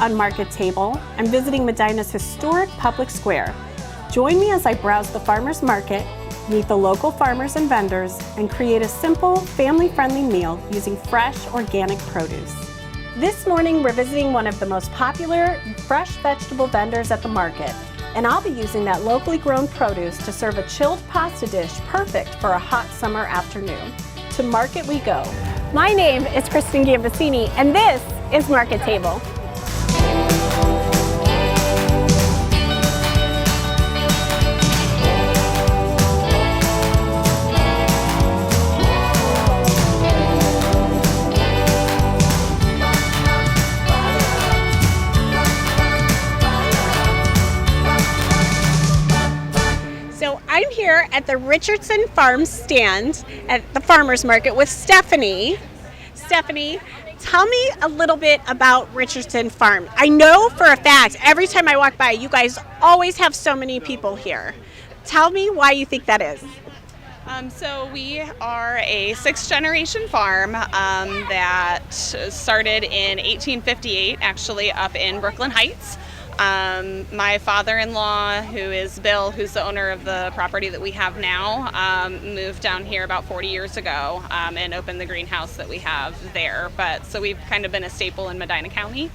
on Market Table. I'm visiting Medina's historic public square. Join me as I browse the farmers market, meet the local farmers and vendors, and create a simple, family-friendly meal using fresh, organic produce. This morning, we're visiting one of the most popular fresh vegetable vendors at the market, and I'll be using that locally grown produce to serve a chilled pasta dish perfect for a hot summer afternoon. To market we go. My name is Kristen Gambasini, and this is Market Table. I'm here at the Richardson Farms stand at the farmers market with Stephanie. Stephanie, tell me a little bit about Richardson Farm. I know for a fact every time I walk by, you guys always have so many people here. Tell me why you think that is. So we are a sixth-generation farm that started in 1858, actually up in Brooklyn Heights. My father-in-law, who is Bill, who's the owner of the property that we have now, moved down here about 40 years ago and opened the greenhouse that we have there. So we've kind of been a staple in Medina County.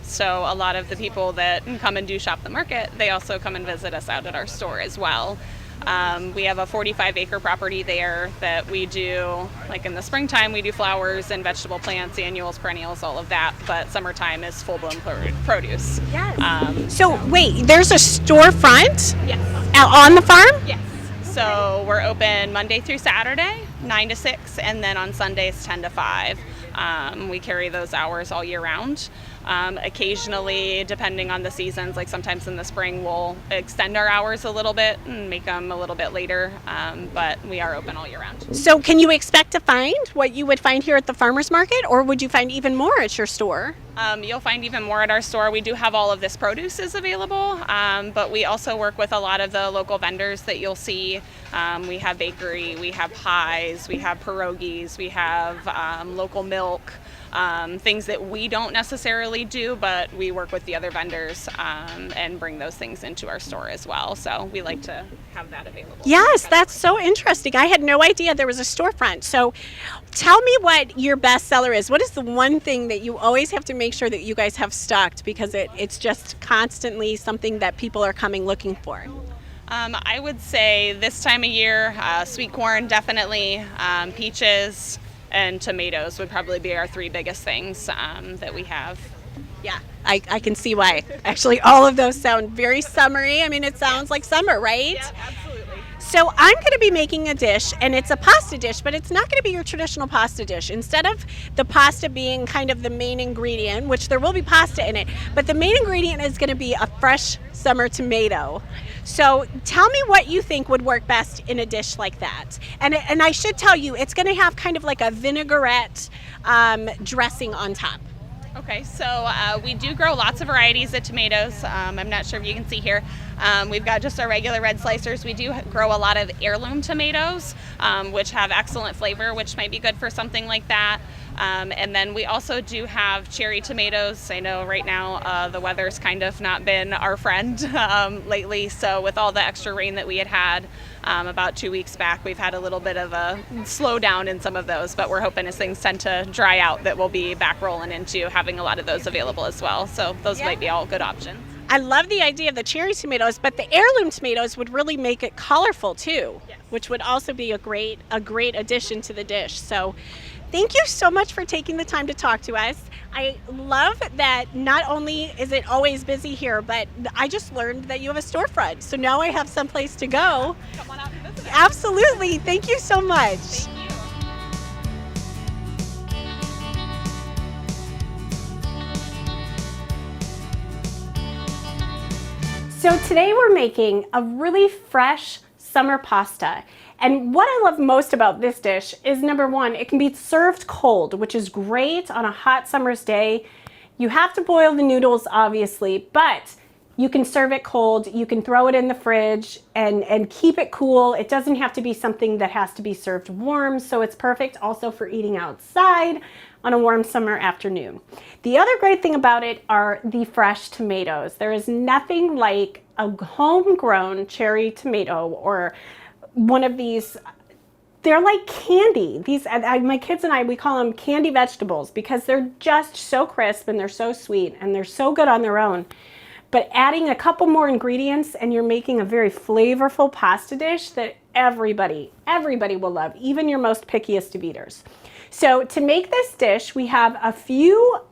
So a lot of the people that come and do shop the market, they also come and visit us out at our store as well. We have a 45-acre property there that we do, like in the springtime, we do flowers and vegetable plants, annuals, perennials, all of that, but summertime is full-blown produce. Yes. So wait, there's a storefront? Yes. On the farm? Yes. So we're open Monday through Saturday, 9 to 6, and then on Sundays, 10 to 5. We carry those hours all year round. Occasionally, depending on the seasons, like sometimes in the spring, we'll extend our hours a little bit and make them a little bit later, but we are open all year round. So can you expect to find what you would find here at the farmers market, or would you find even more at your store? You'll find even more at our store. We do have all of this produce is available, but we also work with a lot of the local vendors that you'll see. We have bakery, we have pies, we have pierogies, we have local milk. Things that we don't necessarily do, but we work with the other vendors and bring those things into our store as well. So we like to have that available. Yes, that's so interesting. I had no idea there was a storefront. So tell me what your best seller is. What is the one thing that you always have to make sure that you guys have stocked, because it's just constantly something that people are coming looking for? I would say this time of year, sweet corn definitely, peaches, and tomatoes would probably be our three biggest things that we have. Yeah, I can see why. Actually, all of those sound very summery. I mean, it sounds like summer, right? Yeah, absolutely. So I'm going to be making a dish, and it's a pasta dish, but it's not going to be your traditional pasta dish. Instead of the pasta being kind of the main ingredient, which there will be pasta in it, but the main ingredient is going to be a fresh summer tomato. So tell me what you think would work best in a dish like that. And I should tell you, it's going to have kind of like a vinaigrette dressing on top. Okay, so we do grow lots of varieties of tomatoes. I'm not sure if you can see here. We've got just our regular red slicers. We do grow a lot of heirloom tomatoes, which have excellent flavor, which might be good for something like that. And then we also do have cherry tomatoes. I know right now the weather's kind of not been our friend lately, so with all the extra rain that we had about 2 weeks back, we've had a little bit of a slowdown in some of those, but we're hoping as things tend to dry out that we'll be back rolling into having a lot of those available as well. So those might be all good options. I love the idea of the cherry tomatoes, but the heirloom tomatoes would really make it colorful too, yes, which would also be a great addition to the dish. So thank you so much for taking the time to talk to us. I love that not only is it always busy here, but I just learned that you have a storefront. So now I have someplace to go. Come on out and visit. Absolutely. Thank you so much. Thank you. So today we're making a really fresh summer pasta. And what I love most about this dish is, number one, it can be served cold, which is great on a hot summer's day. You have to boil the noodles, obviously, but you can serve it cold. You can throw it in the fridge and keep it cool. It doesn't have to be something that has to be served warm, so it's perfect also for eating outside on a warm summer afternoon. The other great thing about it are the fresh tomatoes. There is nothing like a homegrown cherry tomato or one of these. They're like candy. These, my kids and I, we call them candy vegetables because they're just so crisp and they're so sweet and they're so good on their own. But adding a couple more ingredients and you're making a very flavorful pasta dish that everybody will love, even your most pickiest of eaters. So to make this dish, we have a few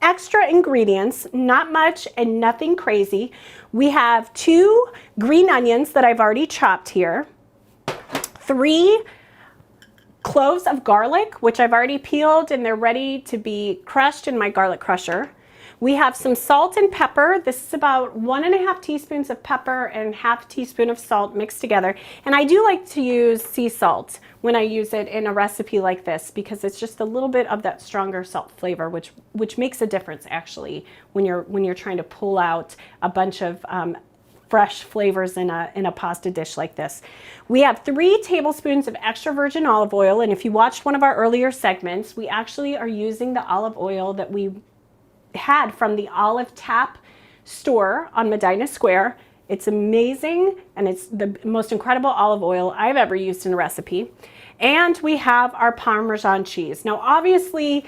extra ingredients, not much and nothing crazy. We have 2 green onions that I've already chopped here. 3 cloves of garlic, which I've already peeled and they're ready to be crushed in my garlic crusher. We have some salt and pepper. This is about 1½ teaspoons of pepper and ½ teaspoon of salt mixed together. And I do like to use sea salt when I use it in a recipe like this because it's just a little bit of that stronger salt flavor, which makes a difference actually when you're trying to pull out a bunch of fresh flavors in a pasta dish like this. We have 3 tablespoons of extra virgin olive oil, and if you watched one of our earlier segments, we actually are using the olive oil that we had from the Olive Tap store on Medina Square. It's amazing, and it's the most incredible olive oil I've ever used in a recipe. And we have our Parmesan cheese. Now, obviously,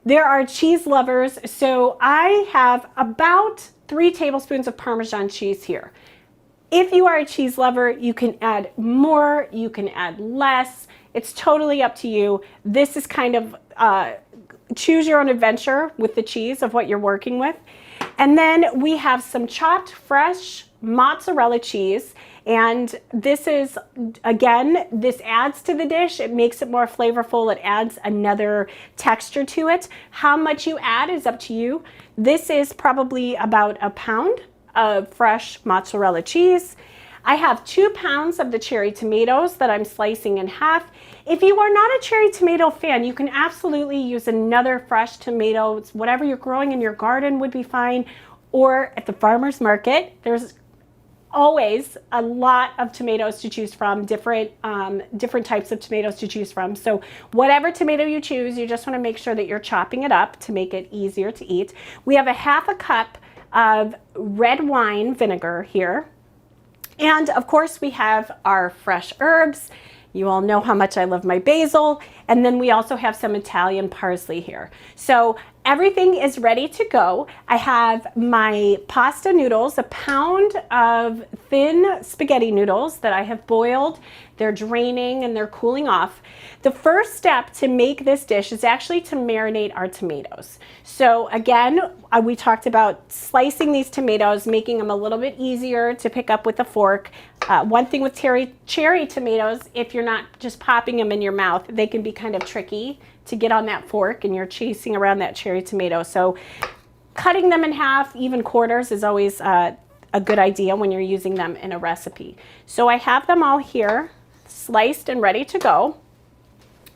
there are cheese lovers, so I have about 3 tablespoons of Parmesan cheese here. If you are a cheese lover, you can add more, you can add less. It's totally up to you. This is kind of choose your own adventure with the cheese of what you're working with. And then we have some chopped fresh mozzarella cheese. And this is, again, this adds to the dish. It makes it more flavorful. It adds another texture to it. How much you add is up to you. This is probably about a pound of fresh mozzarella cheese. I have 2 pounds of the cherry tomatoes that I'm slicing in half. If you are not a cherry tomato fan, you can absolutely use another fresh tomato. Whatever you're growing in your garden would be fine. Or at the farmer's market, there's always a lot of tomatoes to choose from, different types of tomatoes to choose from. So whatever tomato you choose, you just want to make sure that you're chopping it up to make it easier to eat. We have a ½ cup of red wine vinegar here. And of course we have our fresh herbs. You all know how much I love my basil. And then we also have some Italian parsley here. So everything is ready to go. I have my pasta noodles, a pound of thin spaghetti noodles that I have boiled. They're draining and they're cooling off. The first step to make this dish is actually to marinate our tomatoes. So again, we talked about slicing these tomatoes, making them a little bit easier to pick up with a fork. One thing with cherry tomatoes, if you're not just popping them in your mouth, they can be kind of tricky to get on that fork and you're chasing around that cherry tomato. So cutting them in half, even quarters, is always a good idea when you're using them in a recipe. So I have them all here, sliced and ready to go.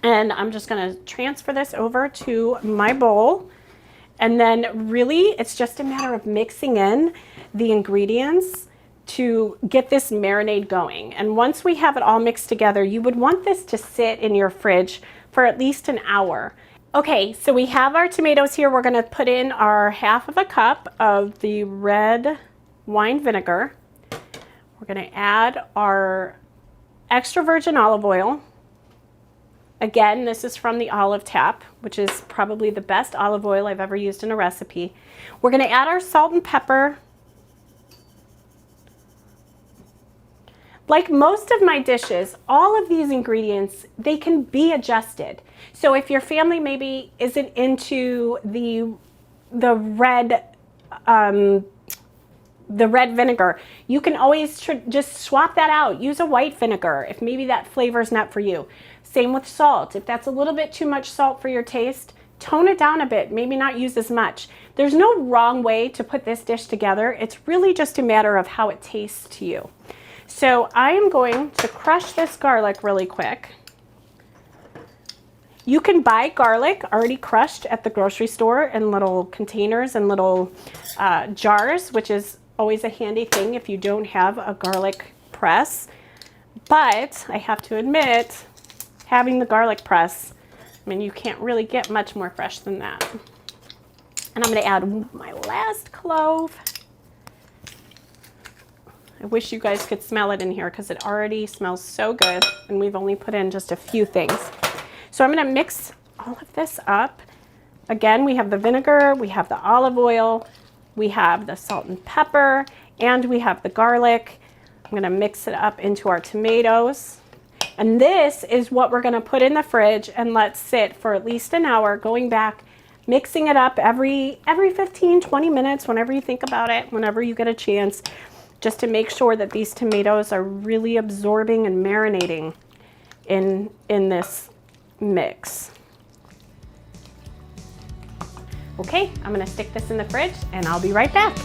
And I'm just gonna transfer this over to my bowl. And then really, it's just a matter of mixing in the ingredients to get this marinade going. And once we have it all mixed together, you would want this to sit in your fridge for at least an hour. Okay, so we have our tomatoes here. We're gonna put in our ½ cup of the red wine vinegar. We're gonna add our extra virgin olive oil. Again, this is from the Olive Tap, which is probably the best olive oil I've ever used in a recipe. We're gonna add our salt and pepper. Like most of my dishes, all of these ingredients, they can be adjusted. So if your family maybe isn't into the red vinegar, you can always just swap that out. Use a white vinegar if maybe that flavor is not for you. Same with salt. If that's a little bit too much salt for your taste, tone it down a bit, maybe not use as much. There's no wrong way to put this dish together. It's really just a matter of how it tastes to you. So I am going to crush this garlic really quick. You can buy garlic already crushed at the grocery store in little containers and little jars, which is always a handy thing if you don't have a garlic press. But I have to admit, having the garlic press I mean, you can't really get much more fresh than that. And I'm gonna add my last clove. I wish you guys could smell it in here because it already smells so good, and we've only put in just a few things. So I'm gonna mix all of this up. Again, we have the vinegar, we have the olive oil, we have the salt and pepper, and we have the garlic. I'm gonna mix it up into our tomatoes. And this is what we're gonna put in the fridge and let sit for at least an hour, going back, mixing it up every 15, 20 minutes, whenever you think about it, whenever you get a chance, just to make sure that these tomatoes are really absorbing and marinating in this mix. Okay, I'm gonna stick this in the fridge and I'll be right back.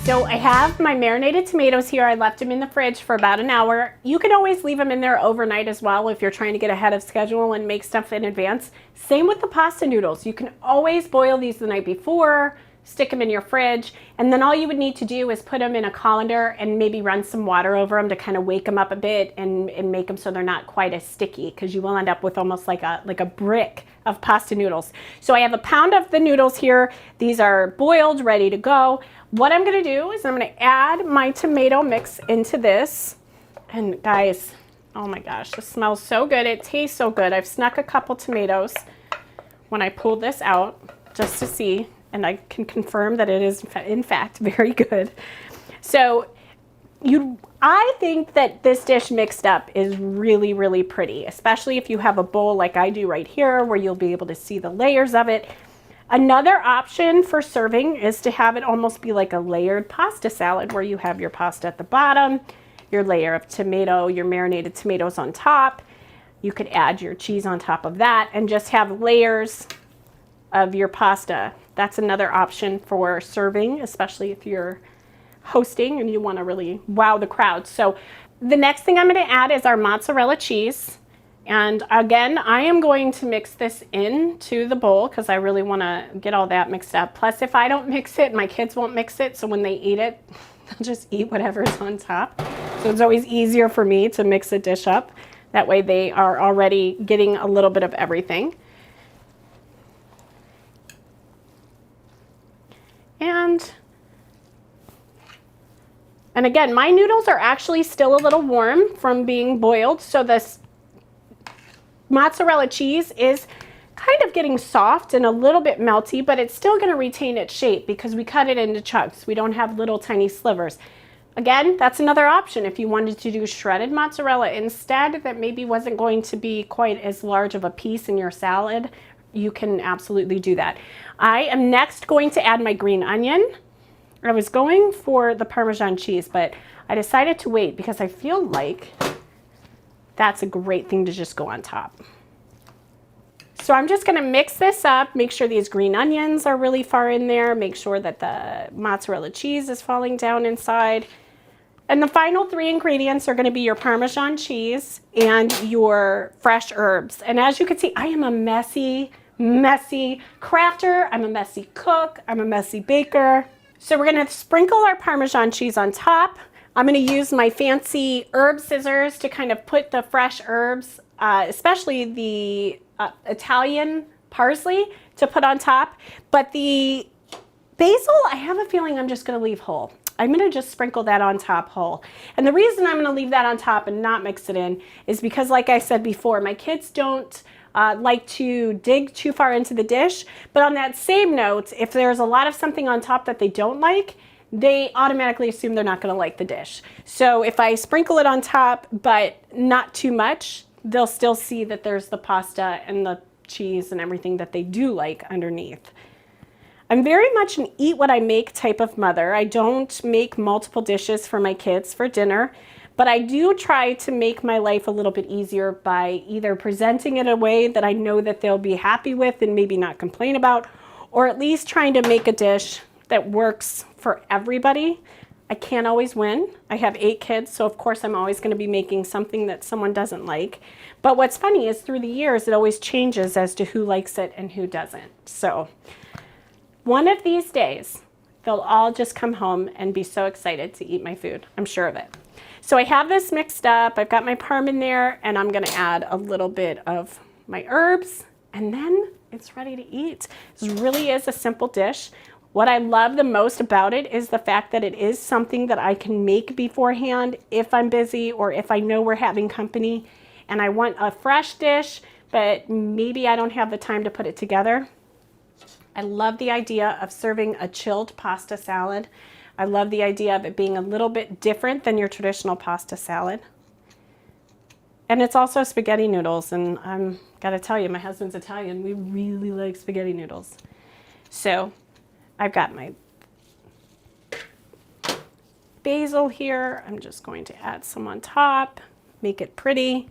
So I have my marinated tomatoes here. I left them in the fridge for about an hour. You can always leave them in there overnight as well if you're trying to get ahead of schedule and make stuff in advance. Same with the pasta noodles. You can always boil these the night before, stick them in your fridge, and then all you would need to do is put them in a colander and maybe run some water over them to kind of wake them up a bit and make them so they're not quite as sticky, because you will end up with almost like a brick of pasta noodles. So I have a pound of the noodles here. These are boiled, ready to go. What I'm gonna do is I'm gonna add my tomato mix into this. And guys, oh my gosh, this smells so good. It tastes so good. I've snuck a couple tomatoes when I pulled this out just to see, and I can confirm that it is in fact very good. So I think that this dish mixed up is really, really pretty, especially if you have a bowl like I do right here where you'll be able to see the layers of it. Another option for serving is to have it almost be like a layered pasta salad where you have your pasta at the bottom, your layer of tomato, your marinated tomatoes on top. You could add your cheese on top of that and just have layers of your pasta. That's another option for serving, especially if you're hosting and you want to really wow the crowd. So the next thing I'm going to add is our mozzarella cheese. And again, I am going to mix this into the bowl because I really want to get all that mixed up. Plus, if I don't mix it, my kids won't mix it. So when they eat it, they'll just eat whatever's on top. So it's always easier for me to mix a dish up. That way they are already getting a little bit of everything. And again, my noodles are actually still a little warm from being boiled. So this mozzarella cheese is kind of getting soft and a little bit melty, but it's still going to retain its shape because we cut it into chunks. We don't have little tiny slivers. Again, that's another option. If you wanted to do shredded mozzarella instead, that maybe wasn't going to be quite as large of a piece in your salad, you can absolutely do that. I am next going to add my green onion. I was going for the Parmesan cheese, but I decided to wait because I feel like that's a great thing to just go on top. So I'm just gonna mix this up, make sure these green onions are really far in there, make sure that the mozzarella cheese is falling down inside. And the final three ingredients are gonna be your Parmesan cheese and your fresh herbs. And as you can see, I am a messy crafter, I'm a messy cook, I'm a messy baker. So we're gonna sprinkle our Parmesan cheese on top. I'm gonna use my fancy herb scissors to kind of put the fresh herbs, especially the Italian parsley, to put on top. But the basil, I have a feeling I'm just gonna leave whole. I'm gonna just sprinkle that on top whole. And the reason I'm gonna leave that on top and not mix it in is because, like I said before, my kids don't like to dig too far into the dish. But on that same note, if there's a lot of something on top that they don't like, they automatically assume they're not going to like the dish. So if I sprinkle it on top, but not too much, they'll still see that there's the pasta and the cheese and everything that they do like underneath. I'm very much an eat what I make type of mother. I don't make multiple dishes for my kids for dinner, but I do try to make my life a little bit easier by either presenting it in a way that I know that they'll be happy with and maybe not complain about, or at least trying to make a dish that works for everybody. I can't always win. I have 8 kids, so of course I'm always going to be making something that someone doesn't like. But what's funny is through the years, it always changes as to who likes it and who doesn't. So one of these days, they'll all just come home and be so excited to eat my food. I'm sure of it. So I have this mixed up. I've got my parm in there, and I'm gonna add a little bit of my herbs, and then it's ready to eat. This really is a simple dish. What I love the most about it is the fact that it is something that I can make beforehand if I'm busy or if I know we're having company and I want a fresh dish, but maybe I don't have the time to put it together. I love the idea of serving a chilled pasta salad. I love the idea of it being a little bit different than your traditional pasta salad. And it's also spaghetti noodles, and I'm gotta tell you, my husband's Italian. We really like spaghetti noodles. So I've got my basil here. I'm just going to add some on top, make it pretty.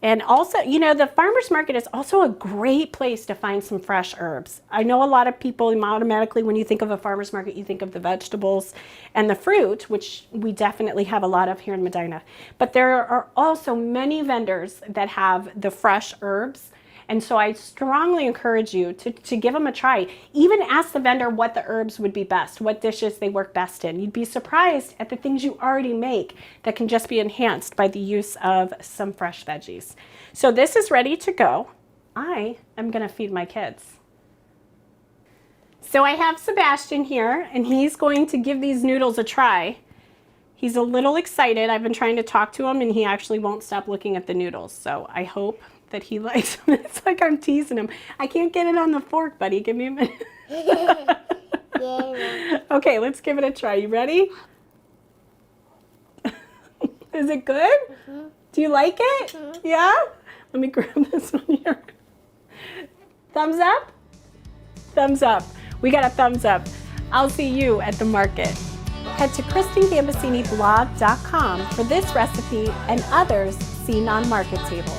And also, you know, the farmer's market is also a great place to find some fresh herbs. I know a lot of people automatically, when you think of a farmer's market, you think of the vegetables and the fruit, which we definitely have a lot of here in Medina. But there are also many vendors that have the fresh herbs. And so I strongly encourage you to give them a try. Even ask the vendor what the herbs would be best, what dishes they work best in. You'd be surprised at the things you already make that can just be enhanced by the use of some fresh veggies. So this is ready to go. I am gonna feed my kids. So I have Sebastian here, and he's going to give these noodles a try. He's a little excited. I've been trying to talk to him, and he actually won't stop looking at the noodles. So I hope that he likes them. It's like I'm teasing him. I can't get it on the fork, buddy. Give me a minute. Okay, let's give it a try. You ready? Is it good? Mm-hmm. Do you like it? Mm-hmm. Yeah? Let me grab this one here. Thumbs up? Thumbs up. We got a thumbs up. I'll see you at the market. Head to KristenGambasiniBlog.com for this recipe and others seen on Market Table.